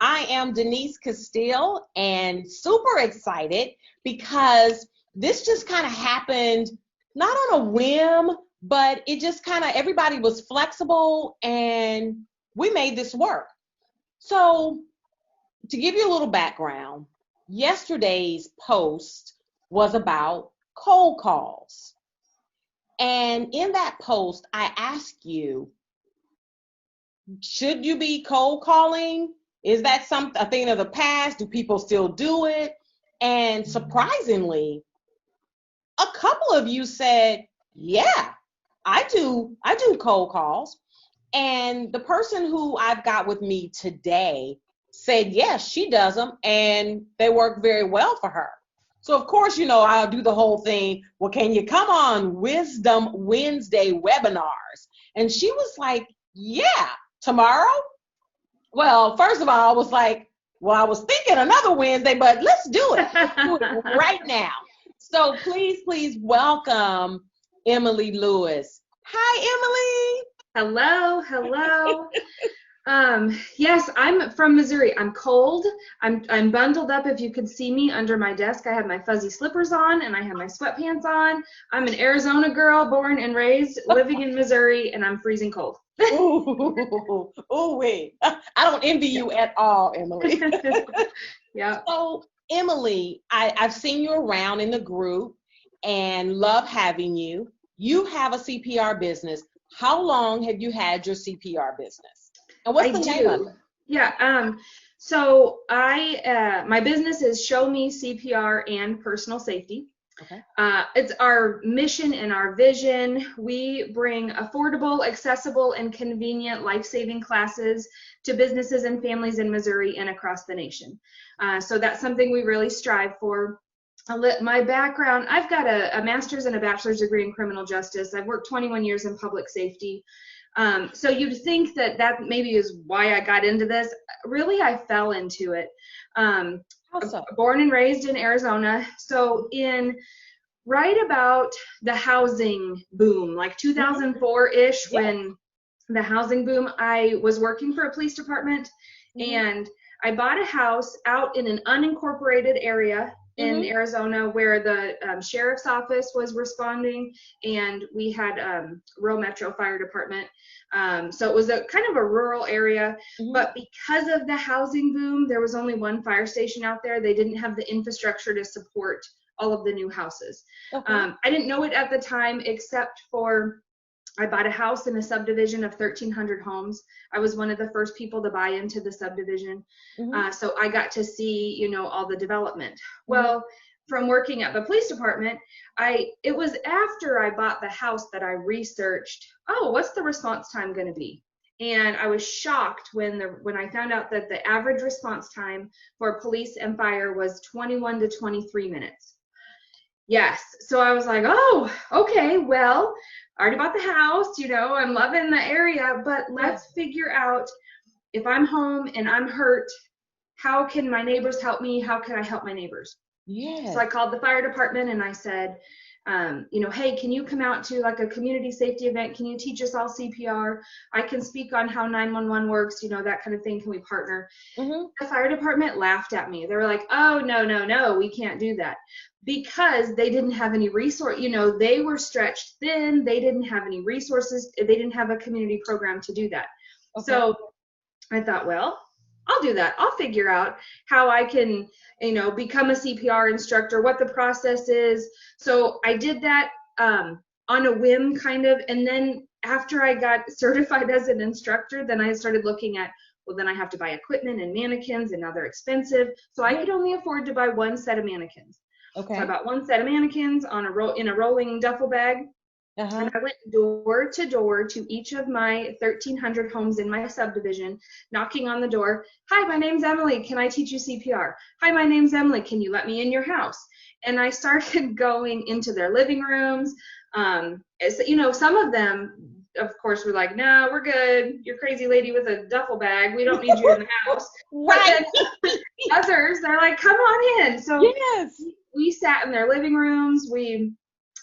I am Denise Castile and super excited because this just kind of happened, not on a whim, but it just kind of, everybody was flexible and we made this work. So to give you a little background, yesterday's post was about cold calls. And in that post, I asked you, should you be cold calling? Is that a thing of the past? Do people still do it? And surprisingly, a couple of you said, yeah, I do cold calls. And the person who I've got with me today said, yes, she does them and they work very well for her. So of course, I'll do the whole thing. Well, can you come on Wisdom Wednesday webinars? And she was like, yeah, tomorrow? Well, first of all, I was like, well, I was thinking another Wednesday, but let's do it. Let's do it right now. So please welcome Emily Lewis. Hi, Hello. Yes, I'm from Missouri. I'm cold. I'm bundled up. If you could see me under my desk, I have my fuzzy slippers on and I have my sweatpants on. I'm an Arizona girl, born and raised, living in Missouri, and I'm freezing cold. Wait. I don't envy you at all, Emily. Yeah. So, Emily, I've seen you around in the group and love having you. You have a CPR business. How long have you had your CPR business? And what's the name of it? Yeah. So my business is Show Me CPR and Personal Safety. Okay. It's our mission and our vision. We bring affordable, accessible, and convenient life-saving classes to businesses and families in Missouri and across the nation. So that's something we really strive for. My background, I've got a master's and a bachelor's degree in criminal justice. I've worked 21 years in public safety. So you'd think that maybe is why I got into this. Really, I fell into it. Born and raised in Arizona. So right about the housing boom, like 2004-ish, when the housing boom, I was working for a police department, and I bought a house out in an unincorporated area in Arizona where the sheriff's office was responding, and we had rural metro fire department. So it was a kind of a rural area, but because of the housing boom, there was only one fire station out there. They didn't have the infrastructure to support all of the new houses. Okay. I didn't know it at the time, except for I bought a house in a subdivision of 1,300 homes. I was one of the first people to buy into the subdivision. So I got to see, all the development. Well, from working at the police department, it was after I bought the house that I researched, what's the response time going to be? And I was shocked when I found out that the average response time for police and fire was 21 to 23 minutes. Yes. So I was like, oh, okay, well, I already bought the house, I'm loving the area, but let's figure out, if I'm home and I'm hurt, how can my neighbors help me? How can I help my neighbors? Yeah. So I called the fire department and I said, hey, can you come out to like a community safety event? Can you teach us all CPR? I can speak on how 911 works, that kind of thing. Can we partner? The fire department laughed at me. They were like, oh, no, we can't do that. Because they didn't have any resource, they were stretched thin. They didn't have any resources. They didn't have a community program to do that. Okay. So I thought, well, I'll do that. I'll figure out how I can, become a CPR instructor, what the process is. So I did that on a whim kind of. And then after I got certified as an instructor, then I started looking at, well, then I have to buy equipment and mannequins, and now they're expensive. So I could only afford to buy one set of mannequins. Okay. So I bought one set of mannequins in a rolling duffel bag. And I went door to door to each of my 1,300 homes in my subdivision, knocking on the door. Hi, my name's Emily. Can I teach you CPR? Hi, my name's Emily. Can you let me in your house? And I started going into their living rooms. Some of them, of course, were like, no, we're good. You're a crazy lady with a duffel bag. We don't need you in the house. Right. But then others, they're like, come on in. So yes. We sat in their living rooms. We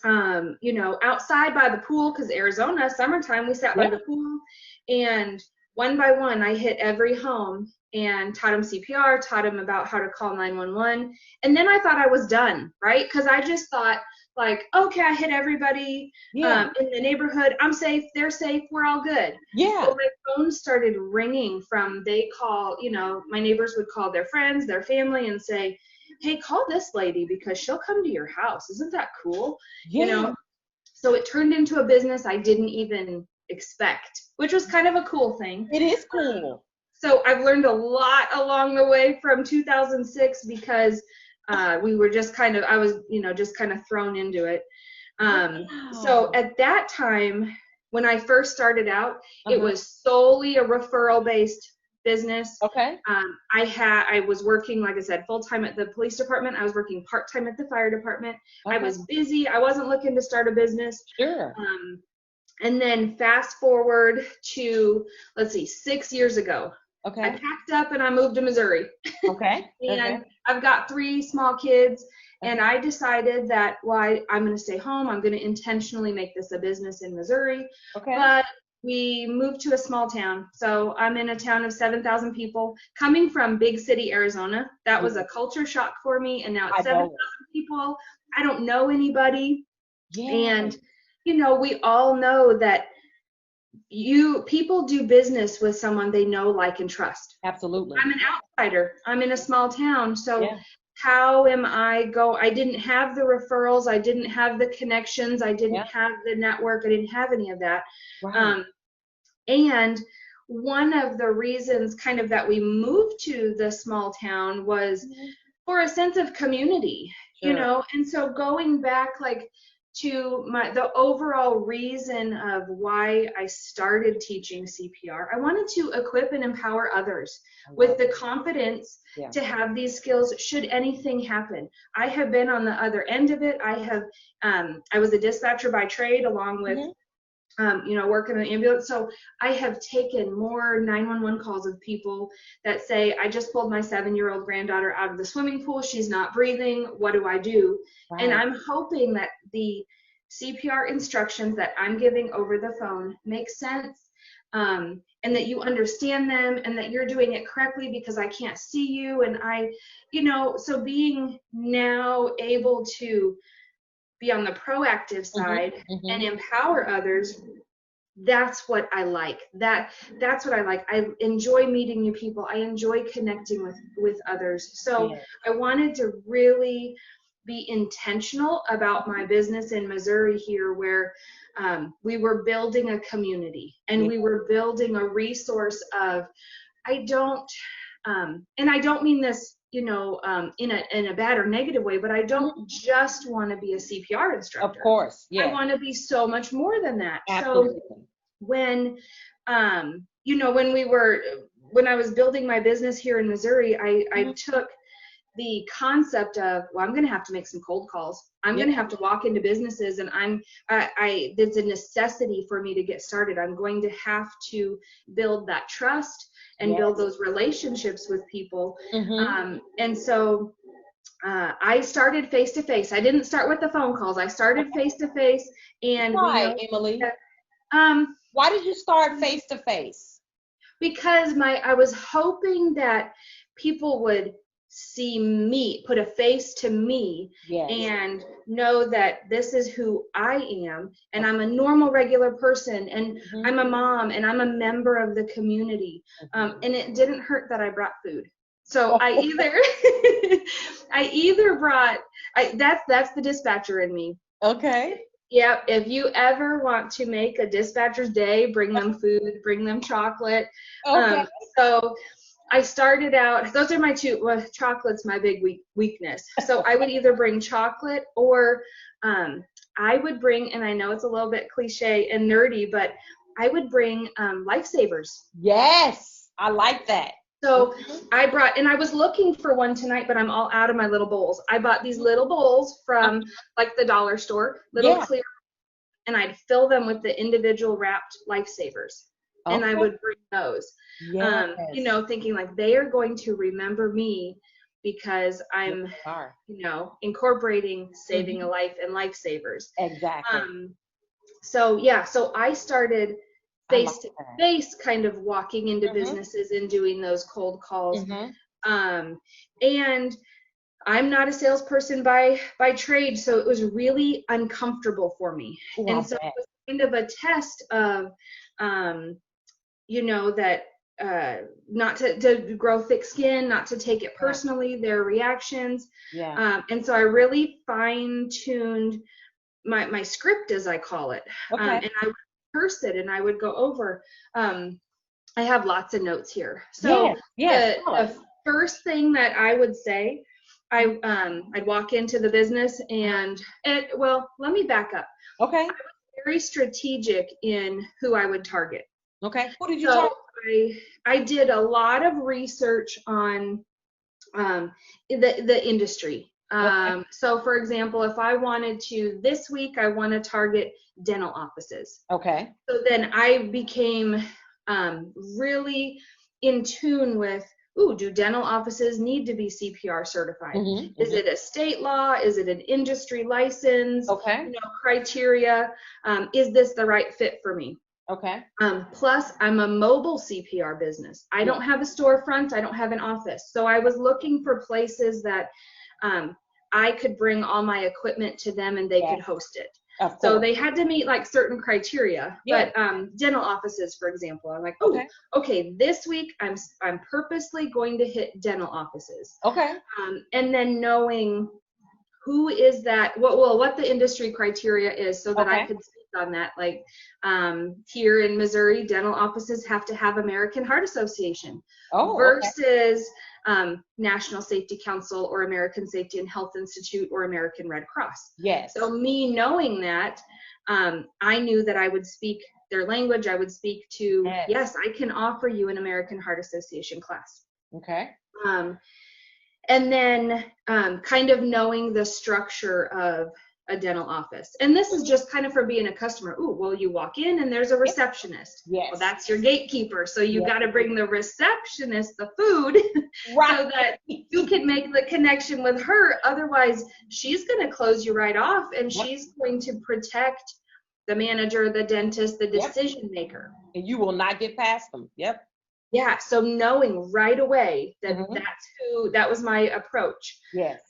outside by the pool, because Arizona, summertime, we sat by the pool, and one by one, I hit every home and taught them CPR, taught them about how to call 911. And then I thought I was done, right? Because I just thought, like, okay, I hit everybody in the neighborhood. I'm safe. They're safe. We're all good. Yeah. But my phone started ringing from, they call, you know, my neighbors would call their friends, their family, and say, hey, call this lady because she'll come to your house. Isn't that cool? Yeah. You know, so it turned into a business I didn't even expect, which was kind of a cool thing. It is cool. So I've learned a lot along the way from 2006 because we were just kind of, I was, you know, just kind of thrown into it. So at that time, when I first started out, it was solely a referral-based business. Okay. I was working, like I said, full-time at the police department. I was working part-time at the fire department. Okay. I was busy. I wasn't looking to start a business. Sure. And then fast forward to, let's see, 6 years ago. Okay. I packed up and I moved to Missouri. Okay. And I've got 3 small kids. And I decided that, well, I'm going to stay home. I'm going to intentionally make this a business in Missouri. Okay. But we moved to a small town. So I'm in a town of 7,000 people. Coming from big city, Arizona, that was a culture shock for me. And now it's 7,000 people. I don't know anybody. Yeah. And, you know, we all know that people do business with someone they know, like, and trust. Absolutely. I'm an outsider. I'm in a small town. So how am I I didn't have the referrals. I didn't have the connections. I didn't have the network. I didn't have any of that. Right. And one of the reasons kind of that we moved to the small town was for a sense of community, you know, and so going back, like, to the overall reason of why I started teaching CPR, I wanted to equip and empower others with the confidence to have these skills should anything happen. I have been on the other end of it. I was a dispatcher by trade along with you know, working in an ambulance. So I have taken more 911 calls of people that say, I just pulled my 7-year-old granddaughter out of the swimming pool. She's not breathing. What do I do? Right. And I'm hoping that the CPR instructions that I'm giving over the phone make sense, and that you understand them and that you're doing it correctly because I can't see you. And you know, so being now able to be on the proactive side and empower others, that's what I like. That's what I like. I enjoy meeting new people. I enjoy connecting with others. So I wanted to really be intentional about my business in Missouri here, where we were building a community and we were building a resource of, and I don't mean this, you know, in a bad or negative way, but I don't just want to be a CPR instructor. Of course, I want to be so much more than that. Absolutely. So when, you know, when I was building my business here in Missouri, I took the concept of, well, I'm going to have to make some cold calls. I'm going to have to walk into businesses, and it's a necessity for me to get started. I'm going to have to build that trust and build those relationships with people. And so I started face-to-face. I didn't start with the phone calls. I started face-to-face. And why, Emily? Why did you start face-to-face? Because I was hoping that people would see me, put a face to me, and know that this is who I am, and I'm a normal, regular person, and I'm a mom, and I'm a member of the community. And it didn't hurt that I brought food. So I either brought, that's the dispatcher in me. Okay. Yeah, if you ever want to make a dispatcher's day, bring them food, bring them chocolate. Okay. So I started out, those are my two, chocolate's my big weakness. So I would either bring chocolate or I would bring, and I know it's a little bit cliche and nerdy, but I would bring lifesavers. Yes, I like that. So I brought, and I was looking for one tonight, but I'm all out of my little bowls. I bought these little bowls from like the dollar store, clear, and I'd fill them with the individual wrapped lifesavers. And I would bring those, you know, thinking like they are going to remember me because I'm, you know, incorporating saving a life and lifesavers. Exactly. So I started I like face to that. face kind of walking into Mm-hmm. businesses and doing those cold calls. Mm-hmm. And I'm not a salesperson by trade, so it was really uncomfortable for me. Oh, I And so it bet. was kind of a test of, that not to grow thick skin, not to take it Yeah. personally, their reactions. Yeah. And so I really fine-tuned my script, as I call it. Okay. And I would rehearse it and I would go over. I have lots of notes here. So Yes. Yes. Tell us. the first thing that I would say, I'd walk into the business and well, let me back up. Okay. Very strategic in who I would target. Okay. Who did you So talk? I did a lot of research on the industry. Okay. So for example, if I wanted to, this week I want to target dental offices. Okay. So then I became really in tune with, do dental offices need to be CPR certified? Mm-hmm. Is Mm-hmm. it a state law? Is it an industry license? Okay. Criteria. Is this the right fit for me? Okay. Plus, I'm a mobile CPR business. I Yeah. don't have a storefront. I don't have an office. So I was looking for places that I could bring all my equipment to them and they could Yes. host it. Of course. So they had to meet like certain criteria. Yeah. But dental offices, for example, I'm like, Okay. okay, this week I'm purposely going to hit dental offices. Okay. And then knowing who is that, what the industry criteria is, so that I Okay. could speak on that. Like here in Missouri, dental offices have to have American Heart Association Oh, okay. versus National Safety Council or American Safety and Health Institute or American Red Cross. Yes. So me knowing that, I knew that I would speak their language. I would speak to, yes, I can offer you an American Heart Association class. Okay. And then kind of knowing the structure of a dental office. And this is just kind of for being a customer. You walk in and there's a receptionist. Yes. Well, that's your gatekeeper. So you Yes. got to bring the receptionist the food Right. so that you can make the connection with her. Otherwise, she's going to close you right off, and she's going to protect the manager, the dentist, the decision maker. And you will not get past them. Yep. Yeah, so knowing right away that Mhm. that was my approach. Yes.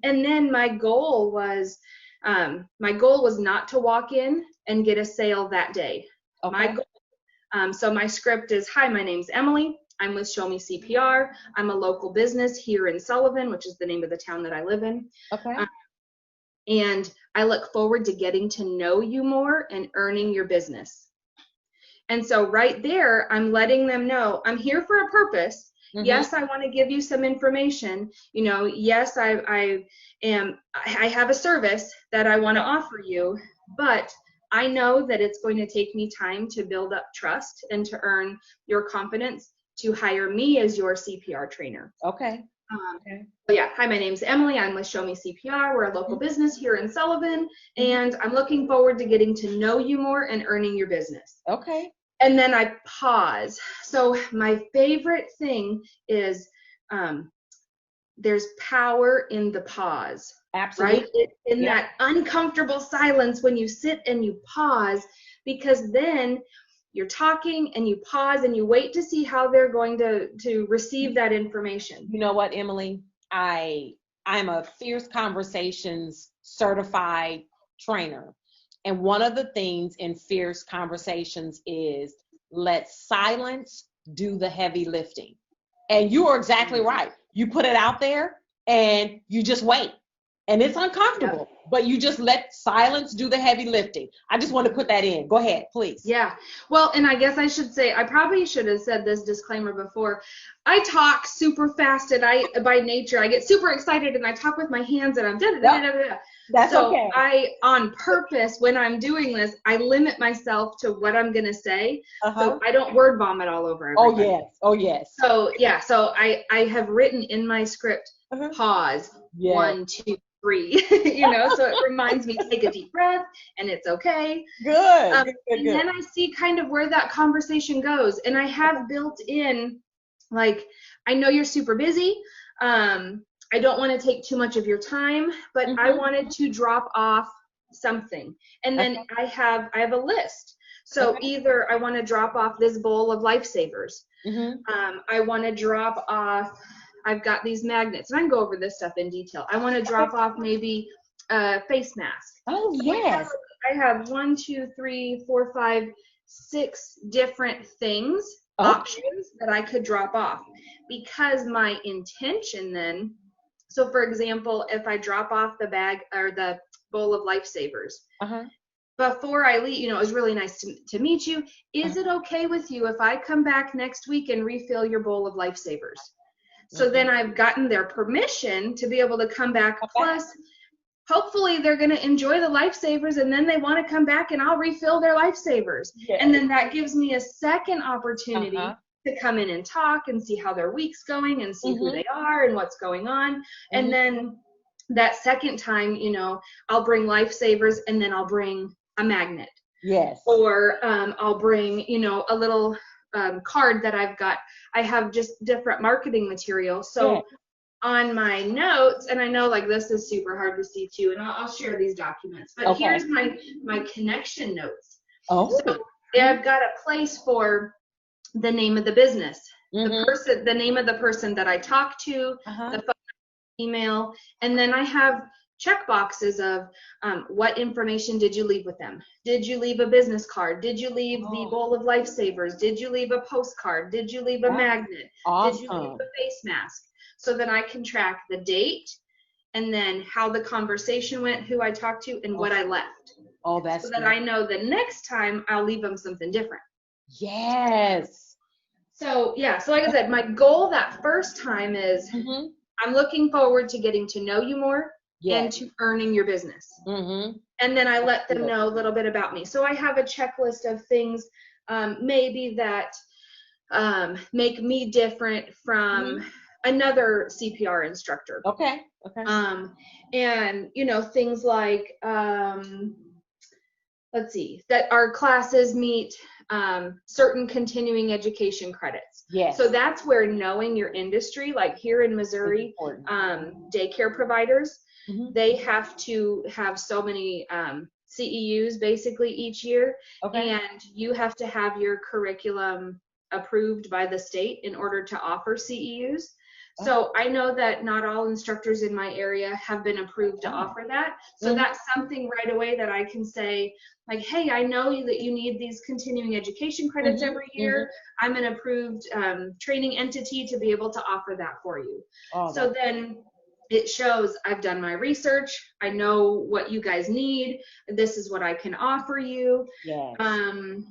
And then my goal was not to walk in and get a sale that day. Okay. My goal, so my script is, hi, my name's Emily. I'm with Show Me CPR. I'm a local business here in Sullivan, which is the name of the town that I live in. Okay. And I look forward to getting to know you more and earning your business. And so right there, I'm letting them know I'm here for a purpose. Mm-hmm. Yes, I want to give you some information. Yes, I have a service that I want to offer you, but I know that it's going to take me time to build up trust and to earn your confidence to hire me as your CPR trainer. Okay. So yeah, hi, my name's Emily. I'm with Show Me CPR. We're a local business here in Sullivan, and I'm looking forward to getting to know you more and earning your business. Okay. And then I pause. So my favorite thing is there's power in the pause. Absolutely. Right? In that uncomfortable silence when you sit and you pause, because then you're talking and you pause and you wait to see how they're going to receive that information. You know what, Emily? I'm a Fierce Conversations certified trainer. And one of the things in Fierce Conversations is let silence do the heavy lifting. And you are exactly right. You put it out there and you just wait. And it's uncomfortable, but you just let silence do the heavy lifting. I just want to put that in. Go ahead, please. Yeah. Well, and I guess I should say, I probably should have said this disclaimer before. I talk super fast, and by nature, I get super excited and I talk with my hands and I'm da-da-da-da-da. That's so okay. I, on purpose, when I'm doing this, I limit myself to what I'm going to say. So I don't word vomit all over everybody. Oh, yes. So, so I have written in my script, pause, 1, 2, 3, so it reminds me to take a deep breath and it's okay. Good. And then I see kind of where that conversation goes. And I have built in, like, I know you're super busy. I don't want to take too much of your time, but I wanted to drop off something. And then I have a list. So either I want to drop off this bowl of Lifesavers. I want to drop off, I've got these magnets, and I can go over this stuff in detail. I want to drop off maybe a face mask. Oh, So yes. I have 1, 2, 3, 4, 5, 6 different things, options that I could drop off, because my intention then, so for example, if I drop off the bag or the bowl of Lifesavers, before I leave, it was really nice to meet you. Is it okay with you if I come back next week and refill your bowl of Lifesavers? So then I've gotten their permission to be able to come back. Plus, hopefully they're going to enjoy the Lifesavers, and then they want to come back and I'll refill their Lifesavers. Yes. And then that gives me a second opportunity to come in and talk and see how their week's going and see who they are and what's going on. And then that second time, I'll bring Lifesavers, and then I'll bring a magnet. Yes. Or I'll bring, a little card that I've got. I have just different marketing material. So on my notes, and I know like this is super hard to see too, and I'll share these documents, but here's my connection notes. So I've got a place for the name of the business, the name of the person that I talk to, the phone, email, and then I have check boxes of what information did you leave with them? Did you leave a business card? Did you leave the bowl of Lifesavers? Did you leave a postcard? Did you leave a magnet? Did you leave a face mask? So that I can track the date, and then how the conversation went, who I talked to, and what I left. Oh, that's so that I know the next time I'll leave them something different. Yes. So so like I said, my goal that first time is I'm looking forward to getting to know you more and to earning your business. And then I let them know a little bit about me. So I have a checklist of things maybe that make me different from another CPR instructor. And things like let's see, that our classes meet certain continuing education credits. So that's where knowing your industry, like here in Missouri, daycare providers, they have to have so many CEUs basically each year, and you have to have your curriculum approved by the state in order to offer CEUs. So I know that not all instructors in my area have been approved to offer that. So that's something right away that I can say, like, hey, I know that you need these continuing education credits every year. I'm an approved training entity to be able to offer that for you. So then it shows I've done my research. I know what you guys need. This is what I can offer you. And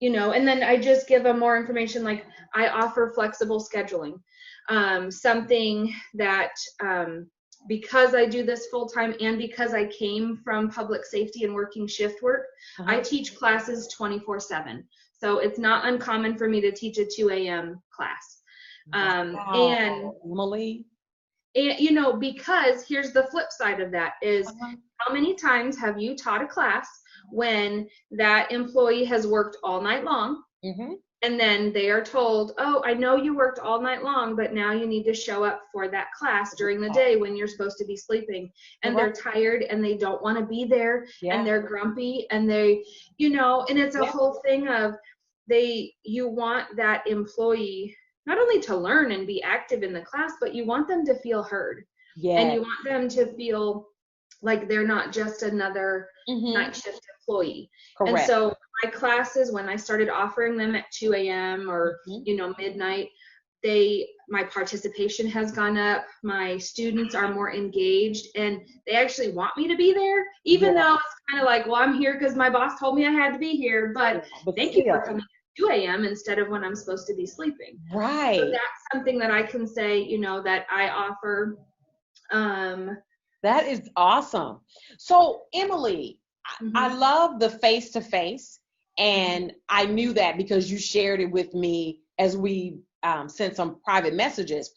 then I just give them more information, like I offer flexible scheduling. Something that because I do this full time and because I came from public safety and working shift work, I teach classes 24/7. So it's not uncommon for me to teach a 2 a.m. class. And because here's the flip side of that is how many times have you taught a class when that employee has worked all night long? And then they are told, oh, I know you worked all night long, but now you need to show up for that class during the day when you're supposed to be sleeping. And they're tired and they don't want to be there and they're grumpy and they, and it's a whole thing of you want that employee not only to learn and be active in the class, but you want them to feel heard. And you want them to feel like they're not just another night shift employee. And so my classes, when I started offering them at 2 a.m. or midnight, my participation has gone up. My students are more engaged and they actually want me to be there, even though it's kind of like, well, I'm here because my boss told me I had to be here, but thank you for coming at 2 a.m. instead of when I'm supposed to be sleeping. So that's something that I can say, that I offer. That is awesome. So Emily, I love the face-to-face, and I knew that because you shared it with me as we sent some private messages,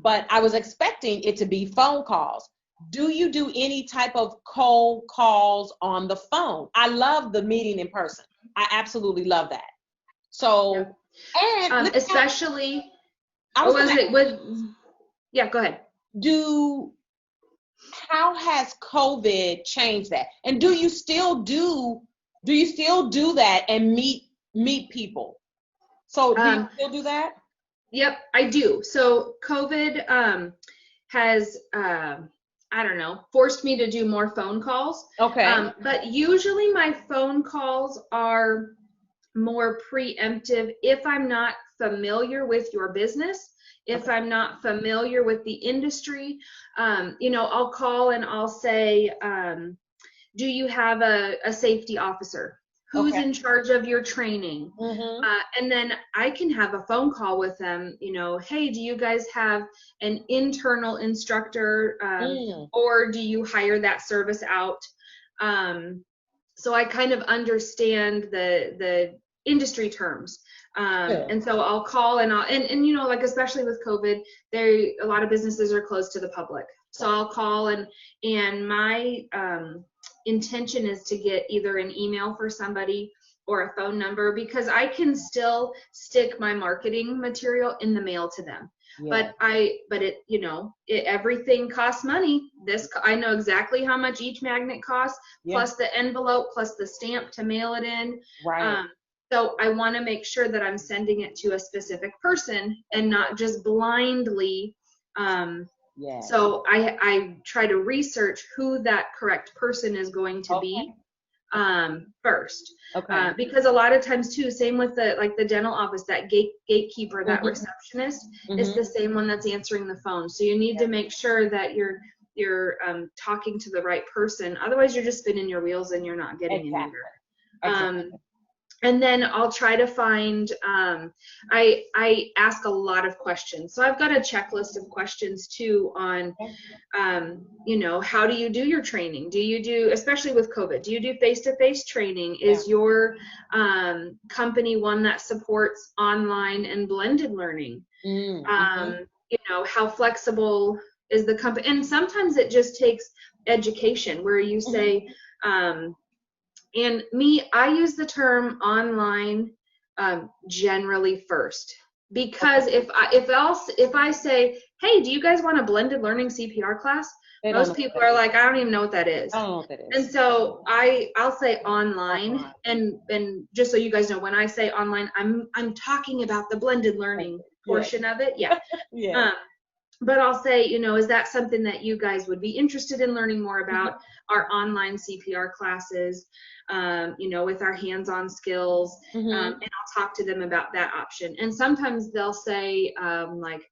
but I was expecting it to be phone calls. Do you do any type of cold calls on the phone? I love the meeting in person. I absolutely love that. So, and especially, go ahead. How has COVID changed that? And do you still do Do you still do that and meet people? So do you Um, still do that? Yep, I do. So COVID has, I don't know, forced me to do more phone calls. Okay. But usually my phone calls are more preemptive if I'm not familiar with your business, if Okay. I'm not familiar with the industry. I'll call and I'll say, do you have a safety officer? Who's Okay. in charge of your training? Mm-hmm. And then I can have a phone call with them, hey, do you guys have an internal instructor, Mm. or do you hire that service out? So I kind of understand the industry terms. Good. And so I'll call and like especially with COVID, a lot of businesses are closed to the public. So Right. I'll call and my intention is to get either an email for somebody or a phone number, because I can still stick my marketing material in the mail to them. Yeah. Everything costs money. I know exactly how much each magnet costs, Yeah. plus the envelope, plus the stamp to mail it in. Right. So I want to make sure that I'm sending it to a specific person and not just blindly. Yes. So I try to research who that correct person is going to Okay. be first. Okay. Because a lot of times too, same with the dental office, that gatekeeper, that Mm-hmm. receptionist is Mm-hmm. the same one that's answering the phone. So you need to make sure that you're talking to the right person. Otherwise, you're just spinning your wheels and you're not getting Exactly. anywhere. Exactly. And then I'll try to find, I ask a lot of questions. So I've got a checklist of questions too on, Okay. how do you do your training? Do you do, especially with COVID, do you do face-to-face training? Yeah. Is your company one that supports online and blended learning? Mm-hmm. How flexible is the company? And sometimes it just takes education where you Mm-hmm. say, and I use the term online generally first, because Okay. if I say, hey, do you guys want a blended learning CPR class? They don't know Most what people that are is. like, I don't even know what that is. I don't know what that And is. so I'll say online, Online. and just so you guys know, when I say online, I'm talking about the blended learning Yes. portion of it. Yeah. Yes. Um, but I'll say, is that something that you guys would be interested in learning more about? Our online CPR classes, with our hands-on skills, Mm-hmm. and I'll talk to them about that option. And sometimes they'll say, like,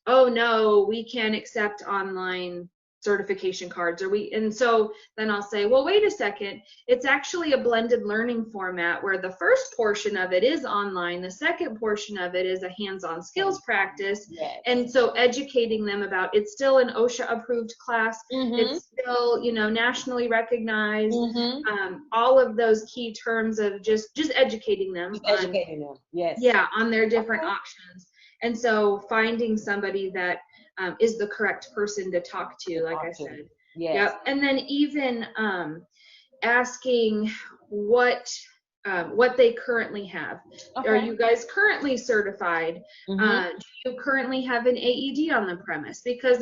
oh no, we can't accept online certification cards, and so then I'll say, well, wait a second, it's actually a blended learning format where the first portion of it is online, the second portion of it is a hands-on skills practice. Yes. And so educating them about, it's still an OSHA approved class, Mm-hmm. it's still nationally recognized, Mm-hmm. all of those key terms of just educating them Just on, educating them. Yes. yeah, on their different Okay. options. And so finding somebody that is the correct person to talk To to, like I talk to. said. Yes. Yep. And then even asking what they currently have. Are Okay. you guys currently certified? Mm-hmm. Do you currently have an AED on the premise? Because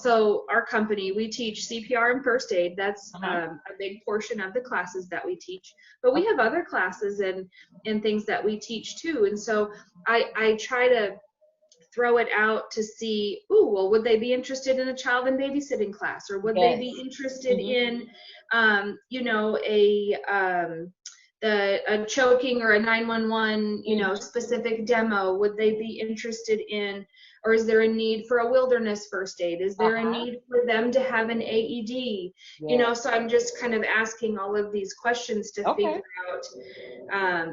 so our company, we teach CPR and first aid. That's Uh-huh. a big portion of the classes that we teach. But we Okay. have other classes and things that we teach too. And so I try to throw it out to see, well, would they be interested in a child and babysitting class, or would they Yes. be interested Mm-hmm. in, a choking or a 911, Mm-hmm. specific demo? Would they be interested in, or is there a need for a wilderness first aid? Is there a Uh-huh. need for them to have an AED? Yes. So I'm just kind of asking all of these questions to Okay. figure out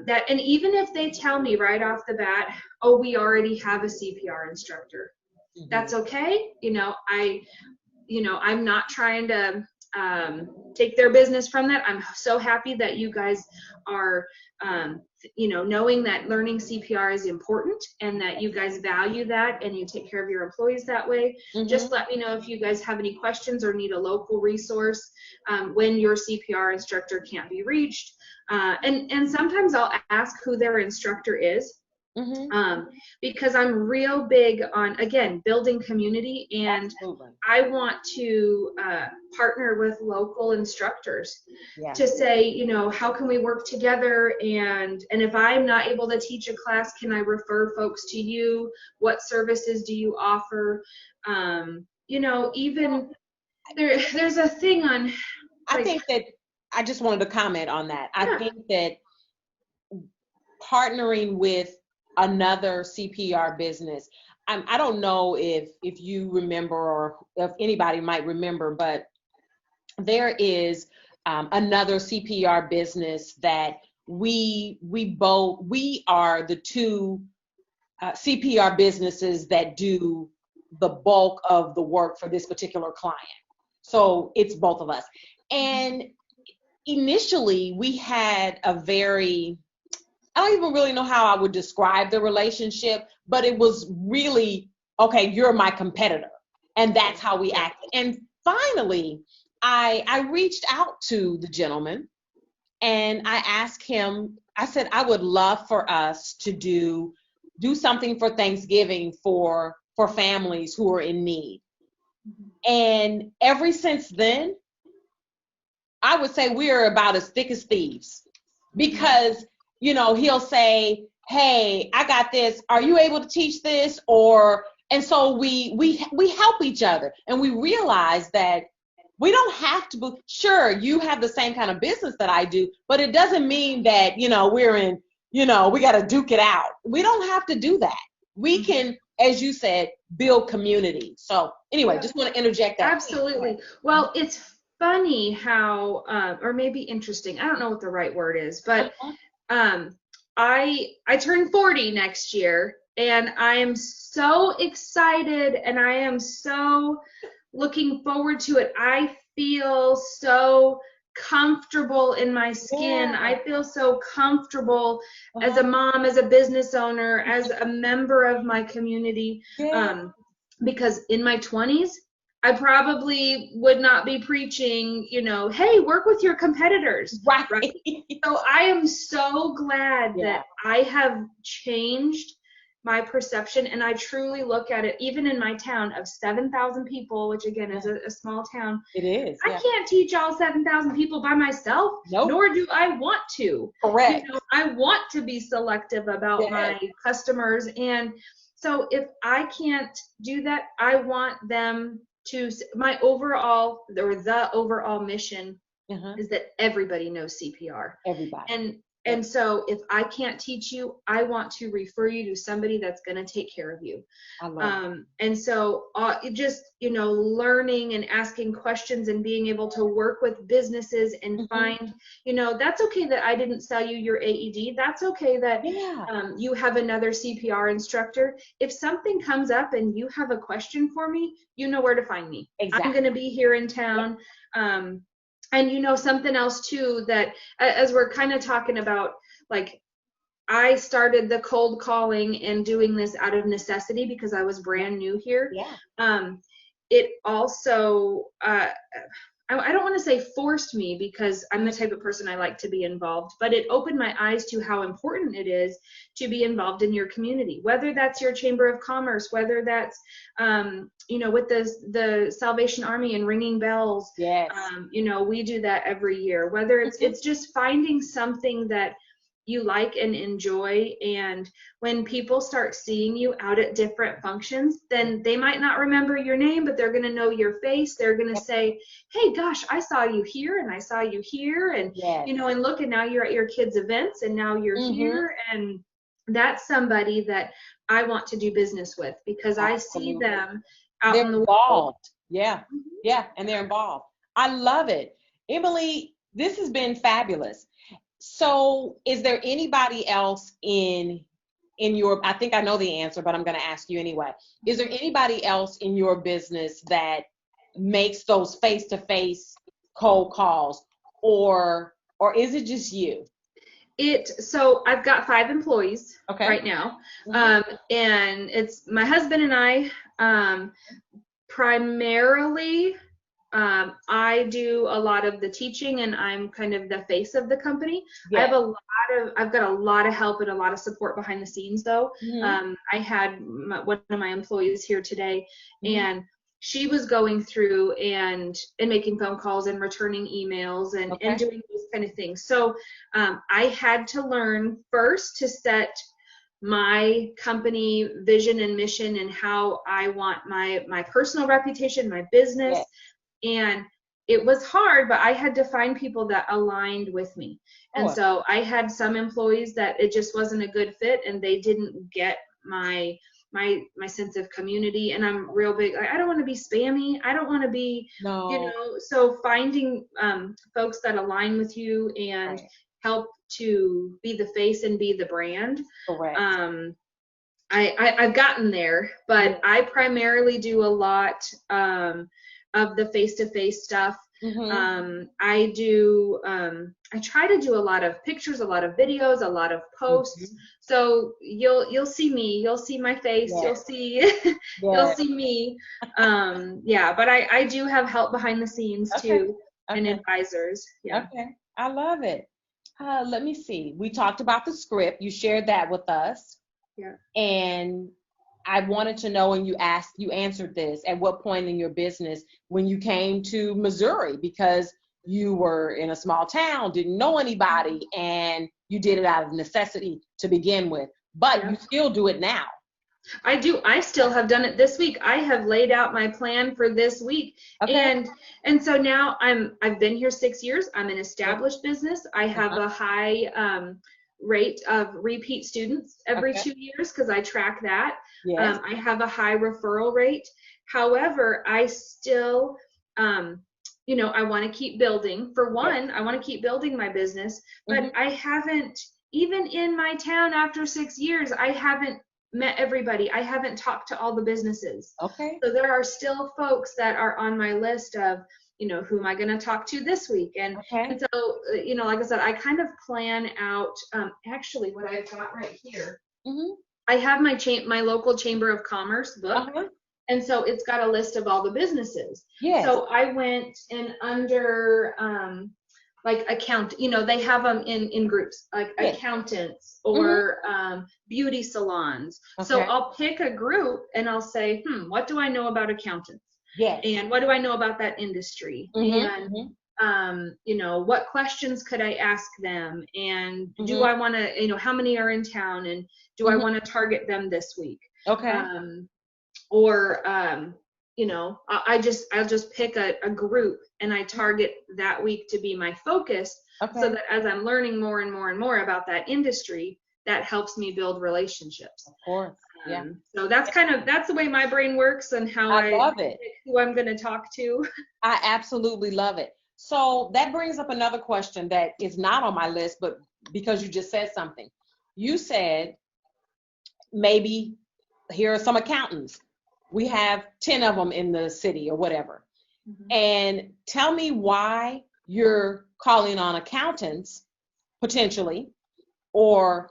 that. And even if they tell me right off the bat, oh, we already have a CPR instructor, Mm-hmm. that's okay. I'm not trying to take their business from that. I'm so happy that you guys are, knowing that learning CPR is important and that you guys value that and you take care of your employees that way. Mm-hmm. Just let me know if you guys have any questions or need a local resource when your CPR instructor can't be reached. And sometimes I'll ask who their instructor is. um, because I'm real big on, again, building community, and Absolutely. I want to partner with local instructors Yeah. to say, you know, how can we work together, and if I'm not able to teach a class, can I refer folks to you? What services do you offer? You know, even there's a thing on, I like, think that I just wanted to comment on that. I yeah, think that partnering with another CPR business, I don't know if you remember or if anybody might remember, but there is another CPR business that we are the two CPR businesses that do the bulk of the work for this particular client. So it's both of us. And initially we had a very, I don't even really know how I would describe the relationship, but it was really, okay, you're my competitor. And that's how we acted. And finally, I reached out to the gentleman and I asked him, I said, I would love for us to do something for Thanksgiving for families who are in need. And ever since then, I would say we are about as thick as thieves because, you know, he'll say, hey, I got this. Are you able to teach this? Or, and so we help each other, and we realize that we don't have to be, sure, you have the same kind of business that I do, but it doesn't mean that, you know, we're in, you know, we got to duke it out. We don't have to do that. We can, as you said, build community. So anyway, just want to interject that. absolutely. Well, it's funny how, or maybe interesting, I don't know what the right word is, but um, I turn 40 next year, and I am so excited, and I am so looking forward to it. I feel so comfortable in my skin. Yeah. I feel so comfortable as a mom, as a business owner, as a member of my community. Yeah. Because in my 20s, I probably would not be preaching, you know, hey, work with your competitors. Right. So I am so glad Yeah. that I have changed my perception, and I truly look at it, even in my town of 7,000 people, which again is a small town. It is. I Yeah. can't teach all 7,000 people by myself, Nope. nor do I want to. Correct. You know, I want to be selective about my customers, and so if I can't do that, I want them to, my overall, or the overall mission is that everybody knows CPR. Everybody. And so if I can't teach you, I want to refer you to somebody that's going to take care of you. I love And so just, you know, learning and asking questions and being able to work with businesses and find, you know, that's okay that I didn't sell you your AED. That's okay that you have another CPR instructor. If something comes up and you have a question for me, you know where to find me. Exactly. I'm going to be here in town. And you know, something else too, that as we're kind of talking about, like, I started the cold calling and doing this out of necessity because I was brand new here. It also, I don't want to say forced me, because I'm the type of person I like to be involved, but it opened my eyes to how important it is to be involved in your community, whether that's your Chamber of Commerce, whether that's, you know, with the Salvation Army and ringing bells. You know, we do that every year, whether it's just finding something that you like and enjoy. And when people start seeing you out at different functions, then they might not remember your name, but they're going to know your face. They're going to say, hey, gosh, I saw you here and I saw you here, and you know, and look, and now you're at your kids' events and now you're here. And that's somebody that I want to do business with, because I see them out in the world. Yeah, and they're involved. I love it. Emily, this has been fabulous. So is there anybody else in your, I think I know the answer, but I'm going to ask you anyway. Is there anybody else in your business that makes those face-to-face cold calls, or is it just you? So I've got 5 employees right now. And it's my husband and I, primarily I do a lot of the teaching, and I'm kind of the face of the company. Yes. I've got a lot of help and a lot of support behind the scenes, though. Mm-hmm. I had one of my employees here today, Mm-hmm. and she was going through and making phone calls and returning emails and Okay. doing those kind of things. So I had to learn first to set my company vision and mission and how I want my personal reputation, my business. Yes. And it was hard, but I had to find people that aligned with me. Of And course. so I had some employees that it just wasn't a good fit, and they didn't get my sense of community. And I'm real big. I don't want to be spammy. I don't want to be, No. so finding folks that align with you and Right. help to be the face and be the brand. Correct. I've gotten there, but I primarily do a lot of the face-to-face stuff. Mm-hmm. I try to do a lot of pictures, a lot of videos, a lot of posts. Mm-hmm. So you'll see me, you'll see my face, Yes. you'll see you'll Yes. see me. Yeah, but I do have help behind the scenes Okay. too, and Okay. advisors. Yeah. Okay. I love it. Let me see. We talked about the script. You shared that with us. Yeah. And I wanted to know, and you answered this, at what point in your business when you came to Missouri, because you were in a small town, didn't know anybody, and you did it out of necessity to begin with, but Yeah. you still do it now. I do. I still have done it this week. I have laid out my plan for this week. Okay. And so now I've been here 6 years. I'm an established business. I have Uh-huh. a high rate of repeat students every Okay. 2 years because I track that. Yes. I have a high referral rate. However, I still I want to keep building. For Yes. one, I want to keep building my business, but Mm-hmm. I haven't, even in my town after 6 years, I haven't met everybody. I haven't talked to all the businesses. Okay. So there are still folks that are on my list of, who am I going to talk to this week? And Okay. so, like I said, I kind of plan out, actually what I've got right here. Mm-hmm. I have my local Chamber of Commerce book. Uh-huh. And so it's got a list of all the businesses. Yes. So I went and under like they have them in groups, like Yes. accountants Mm-hmm. or beauty salons. So Okay. I'll pick a group and I'll say, what do I know about accountants? Yes. And what do I know about that industry? Mm-hmm. And what questions could I ask them? And Mm-hmm. do I want to, how many are in town? And do I want to target them this week? Okay. Or I'll just pick a group and I target that week to be my focus. Okay. So that as I'm learning more and more and more about that industry, that helps me build relationships. Of course. Yeah. So that's the way my brain works and how I love it. pick who I'm going to talk to. I absolutely love it. So that brings up another question that is not on my list, but because you just said something. You said maybe here are some accountants. We have 10 of them in the city or whatever. Mm-hmm. And tell me why you're calling on accountants potentially or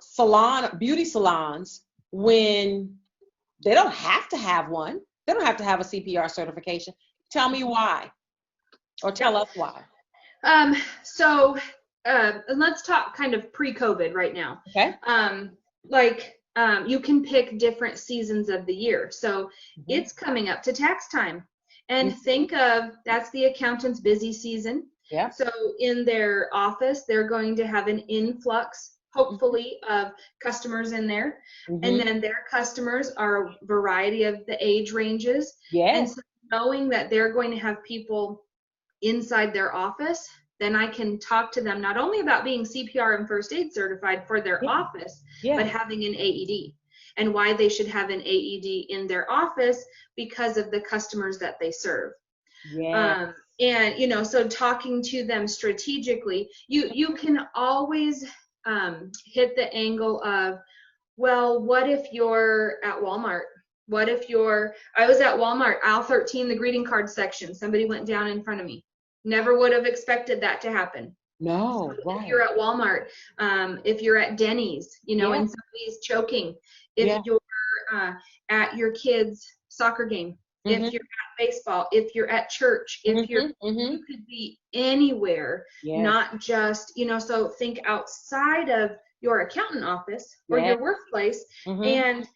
beauty salons when they don't have to have one. They don't have to have a CPR certification. Tell me why, or tell us why. So let's talk kind of pre-COVID right now. Okay. You can pick different seasons of the year. So it's coming up to tax time. And think of, that's the accountant's busy season. Yeah. So in their office, they're going to have an influx, hopefully, of customers in there. And then their customers are a variety of the age ranges. Yes. And so knowing that they're going to have people inside their office, then I can talk to them not only about being CPR and first aid certified for their office, but having an AED, and why they should have an AED in their office because of the customers that they serve. Yeah. And so talking to them strategically, you can always hit the angle of, well, what if you're at Walmart? What if I was at Walmart, aisle 13, the greeting card section. Somebody went down in front of me. Never would have expected that to happen. No, so right. If you're at Walmart, if you're at Denny's, and somebody's choking, if you're at your kid's soccer game, if Mhm. you're at baseball, if you're at church, if you're, Mhm. Mhm. you could be anywhere, Yes. not just, so think outside of your accountant office or Yes. your workplace. Mhm. And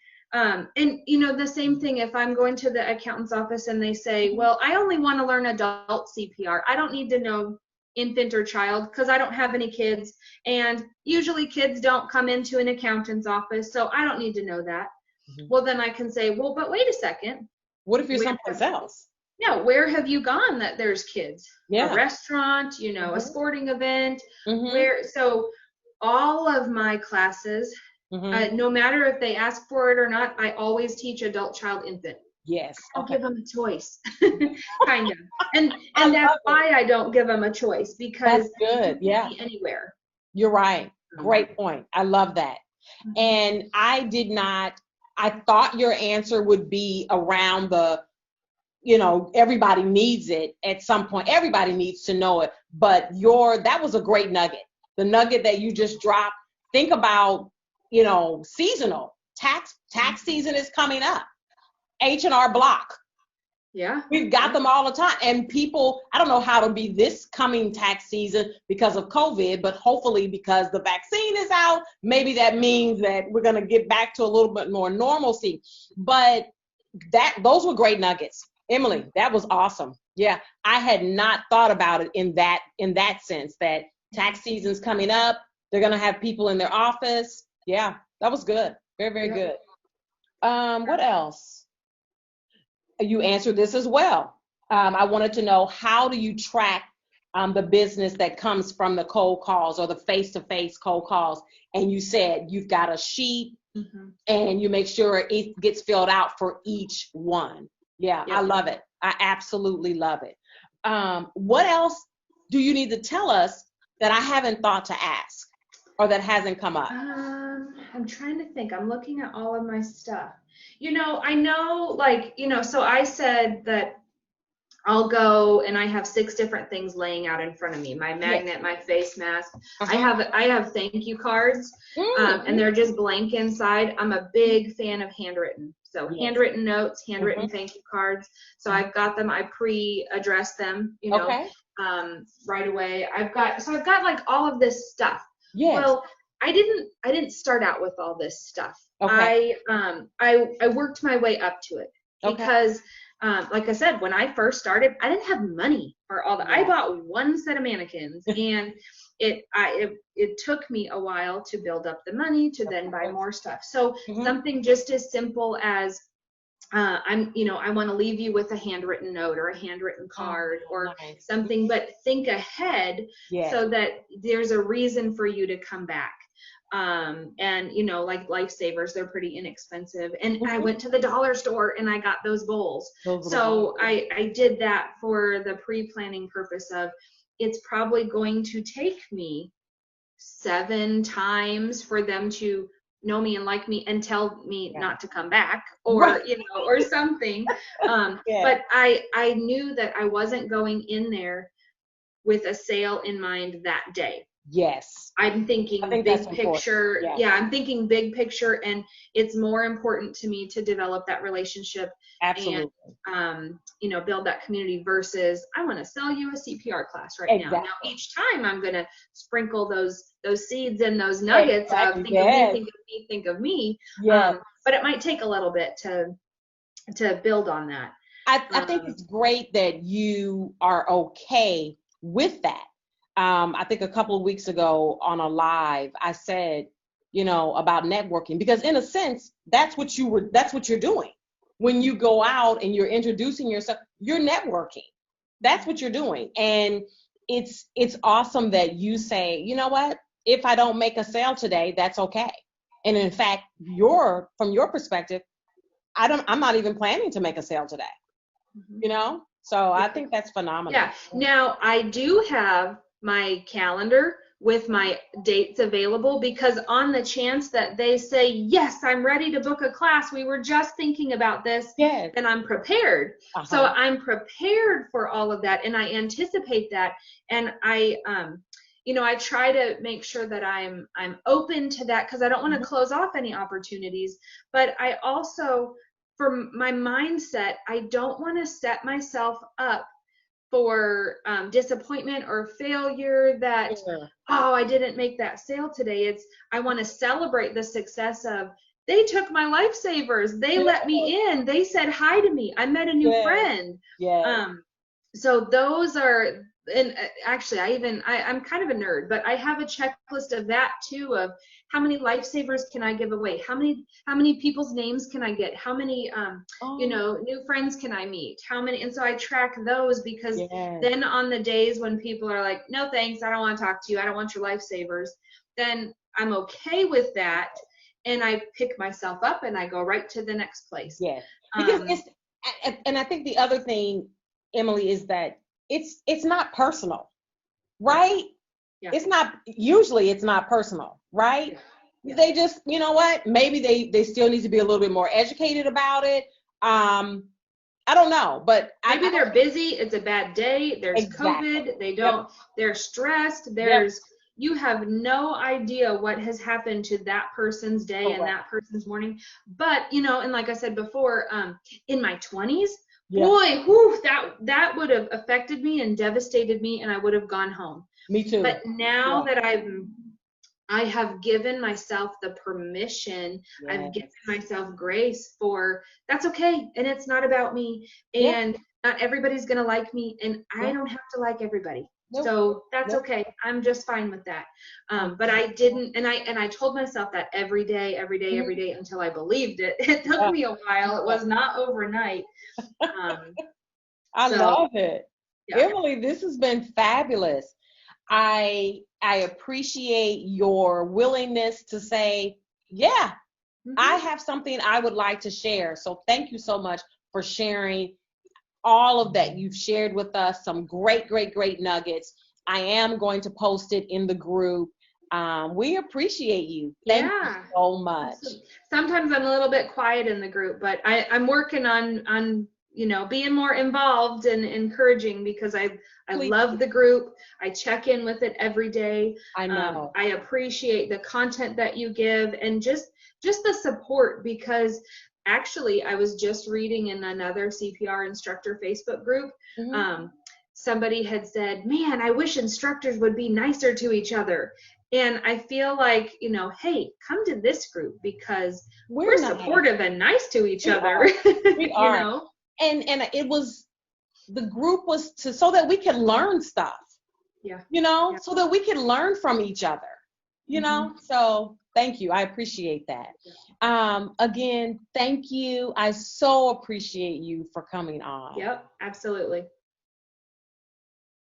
the same thing, if I'm going to the accountant's office and they say, well, I only want to learn adult CPR. I don't need to know infant or child because I don't have any kids. And usually kids don't come into an accountant's office, so I don't need to know that. Mhm. Well, then I can say, well, but wait a second. What if you're Where someplace else? Yeah, where have you gone that there's kids? A Yeah. restaurant, a Mhm. sporting event, Mhm. so all of my classes, Mhm. no matter if they ask for it or not, I always teach adult, child, infant. Yes. I'll Okay. give them a choice, kind of. And I and that's love it. why I don't give them a choice, That's because you good. can Yeah. be anywhere. You're right. Um, Great point. I love that. mhm. And I thought your answer would be around everybody needs it at some point. Everybody needs to know it. But that was a great nugget. The nugget that you just dropped. Think about, seasonal. Tax season is coming up. H&R Block. Yeah. We've got them all the time. And people, I don't know how it'll be this coming tax season because of COVID, but hopefully because the vaccine is out, maybe that means that we're going to get back to a little bit more normalcy. But those were great nuggets. Emily, that was awesome. Yeah, I had not thought about it in that sense, that tax season's coming up. They're going to have people in their office. Yeah, that was good. Very, very Yep. good. What else? You answered this as well. I wanted to know, how do you track the business that comes from the cold calls or the face-to-face cold calls? And you said you've got a sheet Mhm. and you make sure it gets filled out for each one. Yeah, I Yep. love it. I absolutely love it. What else do you need to tell us that I haven't thought to ask or that hasn't come up? I'm trying to think. I'm looking at all of my stuff. I know, so I said that I'll go and I have 6 different things laying out in front of me. My Yes. magnet, my face mask. I Uh-huh. have thank you cards, and Mm-hmm. they're just blank inside. I'm a big fan of handwritten. So Yes. handwritten notes, handwritten Mm-hmm. thank you cards. So I've got them. I pre-address them, Okay. right away. I've got like all of this stuff. Yes. Well, I didn't start out with all this stuff. Okay. I worked my way up to it Okay. because like I said, when I first started, I didn't have money for all that. I Yeah. bought one set of mannequins, and it took me a while to build up the money to then buy more stuff. So Mm-hmm. something just as simple as I want to leave you with a handwritten note or a handwritten Oh, card or nice. something, but think ahead Yes. so that there's a reason for you to come back. And like lifesavers, they're pretty inexpensive. And I Mhm. went to the dollar store and I got those bowls. Those little balls. So I did that for the pre-planning purpose of, it's probably going to take me 7 times for them to know me and like me and tell me Yeah. not to come back, Right. or something. Yeah. But I knew that I wasn't going in there with a sale in mind that day. Yes. I'm I thinking think that's big important. picture. Yes. Yeah, I'm thinking big picture, and it's more important to me to develop that relationship and Absolutely. build that community versus I want to sell you a CPR class right now. Now Exactly. each time I'm going to sprinkle those seeds and those nuggets of Exactly. think of me, Yes. think of me, think of me. Yes. But it might take a little bit to build on that. I think it's great that you are okay with that. I think a couple of weeks ago on a live, I said, about networking, because in a sense, that's what you're doing. When you go out and you're introducing yourself, you're networking. That's what you're doing. And it's awesome that you say, you know what, if I don't make a sale today, that's okay. And in fact, from your perspective, I'm not even planning to make a sale today. So I think that's phenomenal. Yeah. Now I do have my calendar with my dates available, because on the chance that they say, yes, I'm ready to book a class, we were just thinking about this, Yes. then I'm prepared. So Uh-huh. I'm prepared for all of that, and I anticipate that. And I try to make sure that I'm open to that, because I don't want to close off any opportunities. But I also for my mindset, I don't want to set myself up for disappointment or failure that, Sure. oh, I didn't make that sale today. I want to celebrate the success of, they took my lifesavers, they let me in, they said hi to me, I met a new friend. Yes. So those are, and actually I'm kind of a nerd, but I have a checklist of that too, of how many lifesavers can I give away, how many people's names can I get, how many new friends can I meet, how many, and so I track those, because then on the days when people are like, no thanks, I don't want to talk to you, I don't want your lifesavers, then I'm okay with that, and I pick myself up and I go right to the next place. Yes. Because and I think the other thing, Emily, is that it's not personal, right? Yeah. It's not personal, right? Yeah. They just, you know what? Maybe they still need to be a little bit more educated about it. I don't know, but maybe they're busy. It's a bad day. There's COVID. They don't. They're stressed. You have no idea what has happened to that person's day and that person's morning. But and like I said before, in my 20s, boy, that would have affected me and devastated me, and I would have gone home. Me too. But now that I have given myself the permission, I've given myself grace for, that's okay, and it's not about me, and not everybody's gonna like me, and I don't have to like everybody. So that's okay. I'm just fine with that. But I didn't, and I told myself that every day until I believed it. It took me a while. It was not overnight. I love it. Yeah. Emily, this has been fabulous. I appreciate your willingness to say, I have something I would like to share. So thank you so much for sharing all of that you've shared with us. Some great nuggets. I am going to post it in the group. We appreciate you. Thank you so much. Sometimes I'm a little bit quiet in the group, but I'm working on being more involved and encouraging, because I love the group. I check in with it every day. I know. I appreciate the content that you give, and just the support, because actually I was just reading in another CPR instructor Facebook group. Somebody had said, man, I wish instructors would be nicer to each other. And I feel like, hey, come to this group, because we're supportive and nice to each other. We are. And it was, the group was so that we can learn stuff. So that we can learn from each other. So thank you. I appreciate that. Again, thank you. I so appreciate you for coming on. Yep, absolutely.